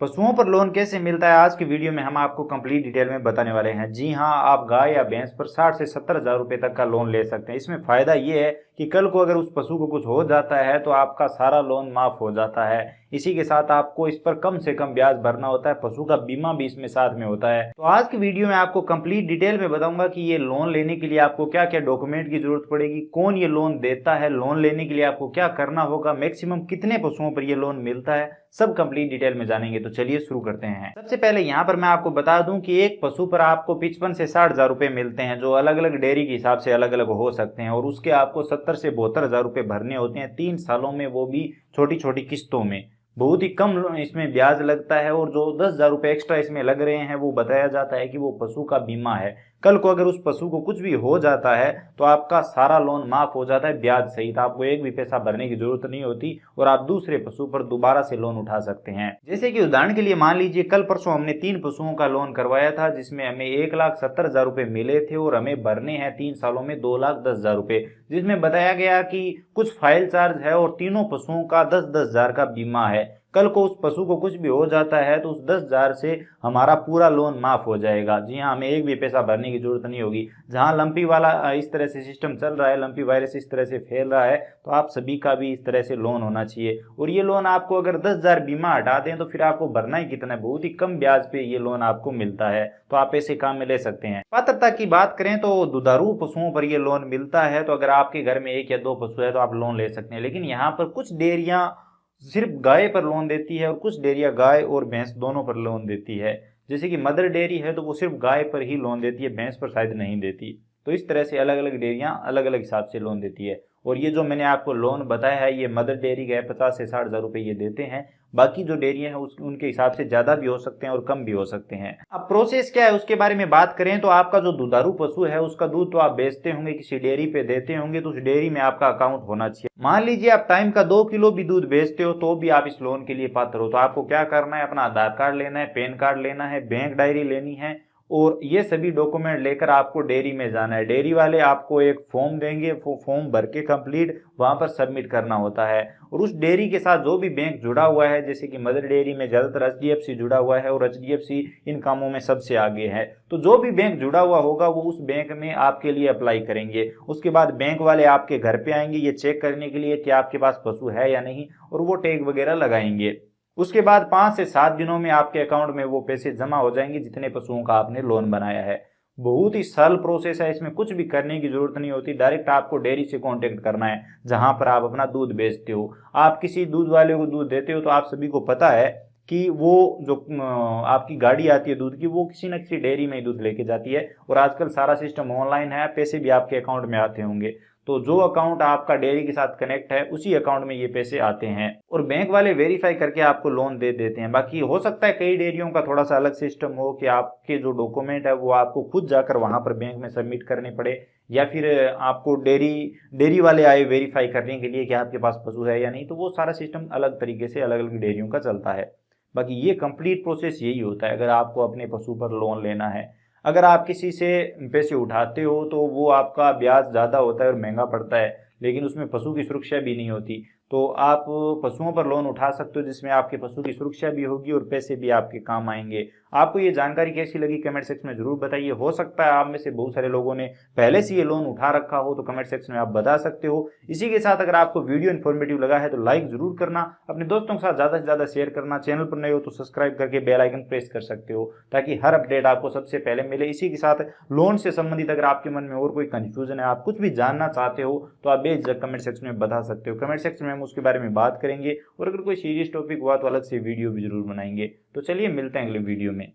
पशुओं पर लोन कैसे मिलता है, आज की वीडियो में हम आपको कंप्लीट डिटेल में बताने वाले हैं। जी हां, आप गाय या भैंस पर 60 से 70 हजार रुपए तक का लोन ले सकते हैं। इसमें फायदा ये है कि कल को अगर उस पशु को कुछ हो जाता है तो आपका सारा लोन माफ हो जाता है। इसी के साथ आपको इस पर कम से कम ब्याज भरना होता है, पशु का बीमा भी इसमें साथ में होता है। तो आज की वीडियो में आपको कंप्लीट डिटेल में बताऊंगा कि ये लोन लेने के लिए आपको क्या क्या डॉक्यूमेंट की जरूरत पड़ेगी, कौन ये लोन देता है, लोन लेने के लिए आपको क्या करना होगा, मैक्सिमम कितने पशुओं पर यह लोन मिलता है, सब कंप्लीट डिटेल में जानेंगे। तो चलिए शुरू करते हैं। सबसे पहले यहाँ पर मैं आपको बता दूं कि एक पशु पर आपको 55 से 60 हजार रुपए मिलते हैं, जो अलग अलग डेयरी के हिसाब से अलग अलग हो सकते हैं, और उसके आपको 70 से 72 हजार रुपए भरने होते हैं 3 सालों में, वो भी छोटी छोटी किस्तों में। बहुत ही कम इसमें ब्याज लगता है, और जो 10 हजार रुपए एक्स्ट्रा इसमें लग रहे हैं वो बताया जाता है कि वो पशु का बीमा है। कल को अगर उस पशु को कुछ भी हो जाता है तो आपका सारा लोन माफ हो जाता है ब्याज सहित, आपको एक भी पैसा भरने की जरूरत नहीं होती और आप दूसरे पशु पर दोबारा से लोन उठा सकते हैं। जैसे कि उदाहरण के लिए मान लीजिए कल परसों हमने 3 पशुओं का लोन करवाया था, जिसमें हमें 1,70,000 रुपए मिले थे और हमें भरने हैं 3 सालों में 2,10,000 रुपए, जिसमें बताया गया कि कुछ फाइल चार्ज है और तीनों पशुओं का 10-10 हजार का बीमा है। कल को उस पशु को कुछ भी हो जाता है तो उस 10 हजार से हमारा पूरा लोन माफ हो जाएगा। जी हाँ, हमें एक भी पैसा भरने की जरूरत नहीं होगी। जहां लंपी वाला इस तरह से सिस्टम चल रहा है, लंपी वायरस इस तरह से फैल रहा है, तो आप सभी का भी इस तरह से लोन होना चाहिए। और ये लोन आपको अगर 10 हजार बीमा हटा दें तो फिर आपको भरना ही कितना है, बहुत ही कम ब्याज पे ये लोन आपको मिलता है, तो आप ऐसे काम में ले सकते हैं। पात्रता की बात करें तो दुधारू पशुओं पर ये लोन मिलता है, तो अगर आपके घर में 1 या 2 पशु है तो आप लोन ले सकते हैं। लेकिन यहाँ पर कुछ डेयरियां सिर्फ गाय पर लोन देती है और कुछ डेयरियां गाय और भैंस दोनों पर लोन देती है। जैसे कि मदर डेयरी है तो वो सिर्फ गाय पर ही लोन देती है, भैंस पर शायद नहीं देती। तो इस तरह से अलग अलग डेयरियां अलग अलग हिसाब से लोन देती है। और ये जो मैंने आपको लोन बताया है, ये मदर डेयरी का है, 50 से 60 हजार रुपए ये देते हैं। बाकी जो डेयरियां हैं उनके हिसाब से ज्यादा भी हो सकते हैं और कम भी हो सकते हैं। अब प्रोसेस क्या है उसके बारे में बात करें तो आपका जो दुधारू पशु है उसका दूध तो आप बेचते होंगे, किसी डेयरी पे देते होंगे, तो उस डेयरी में आपका अकाउंट होना चाहिए। मान लीजिए आप टाइम का 2 किलो भी दूध बेचते हो तो भी आप इस लोन के लिए पात्र हो। तो आपको क्या करना है, अपना आधार कार्ड लेना है, पैन कार्ड लेना है, बैंक डायरी लेनी है, और ये सभी डॉक्यूमेंट लेकर आपको डेयरी में जाना है। डेयरी वाले आपको एक फॉर्म देंगे, वो फॉर्म भर के कंप्लीट वहां पर सबमिट करना होता है। और उस डेयरी के साथ जो भी बैंक जुड़ा हुआ है, जैसे कि मदर डेयरी में ज्यादातर एचडीएफसी जुड़ा हुआ है और एचडीएफसी इन कामों में सबसे आगे है, तो जो भी बैंक जुड़ा हुआ होगा वो उस बैंक में आपके लिए अप्लाई करेंगे। उसके बाद बैंक वाले आपके घर पे आएंगे ये चेक करने के लिए कि आपके पास पशु है या नहीं, और वो टैग वगैरह लगाएंगे। उसके बाद 5 से 7 दिनों में आपके अकाउंट में वो पैसे जमा हो जाएंगे जितने पशुओं का आपने लोन बनाया है। बहुत ही सरल प्रोसेस है, इसमें कुछ भी करने की जरूरत नहीं होती। डायरेक्ट आपको डेयरी से कांटेक्ट करना है जहां पर आप अपना दूध बेचते हो। आप किसी दूध वाले को दूध देते हो तो आप सभी को पता है कि वो जो आपकी गाड़ी आती है दूध की, वो किसी न किसी डेयरी में ही दूध लेके जाती है। और आजकल सारा सिस्टम ऑनलाइन है, पैसे भी आपके अकाउंट में आते होंगे। तो जो अकाउंट आपका डेयरी के साथ कनेक्ट है उसी अकाउंट में ये पैसे आते हैं, और बैंक वाले वेरीफाई करके आपको लोन दे देते हैं। बाकी हो सकता है कई डेयरियों का थोड़ा सा अलग सिस्टम हो कि आपके जो डॉक्यूमेंट है वो आपको खुद जाकर वहां पर बैंक में सबमिट करने पड़े, या फिर आपको डेयरी वाले आए वेरीफाई करने के लिए कि आपके पास पशु है या नहीं। तो वो सारा सिस्टम अलग तरीके से अलग अलग डेयरियों का चलता है। बाकी ये कंप्लीट प्रोसेस यही होता है अगर आपको अपने पशु पर लोन लेना है। अगर आप किसी से पैसे उठाते हो तो वो आपका ब्याज ज़्यादा होता है और महंगा पड़ता है, लेकिन उसमें पशु की सुरक्षा भी नहीं होती। तो आप पशुओं पर लोन उठा सकते हो जिसमें आपके पशु की सुरक्षा भी होगी और पैसे भी आपके काम आएंगे। आपको ये जानकारी कैसी लगी कमेंट सेक्शन में जरूर बताइए। हो सकता है आप में से बहुत सारे लोगों ने पहले से ये लोन उठा रखा हो, तो कमेंट सेक्शन में आप बता सकते हो। इसी के साथ अगर आपको वीडियो इन्फॉर्मेटिव लगा है तो लाइक जरूर करना, अपने दोस्तों के साथ ज़्यादा से ज़्यादा शेयर करना। चैनल पर नए हो तो सब्सक्राइब करके बेल आइकन प्रेस कर सकते हो ताकि हर अपडेट आपको सबसे पहले मिले। इसी के साथ लोन से संबंधित अगर आपके मन में और कोई कंफ्यूजन है, आप कुछ भी जानना चाहते हो, तो आप बेझिझक कमेंट सेक्शन में बता सकते हो। कमेंट सेक्शन में हम उसके बारे में बात करेंगे, और अगर कोई सीरियस टॉपिक हुआ तो अलग से वीडियो भी जरूर बनाएंगे। तो चलिए मिलते हैं अगले वीडियो में।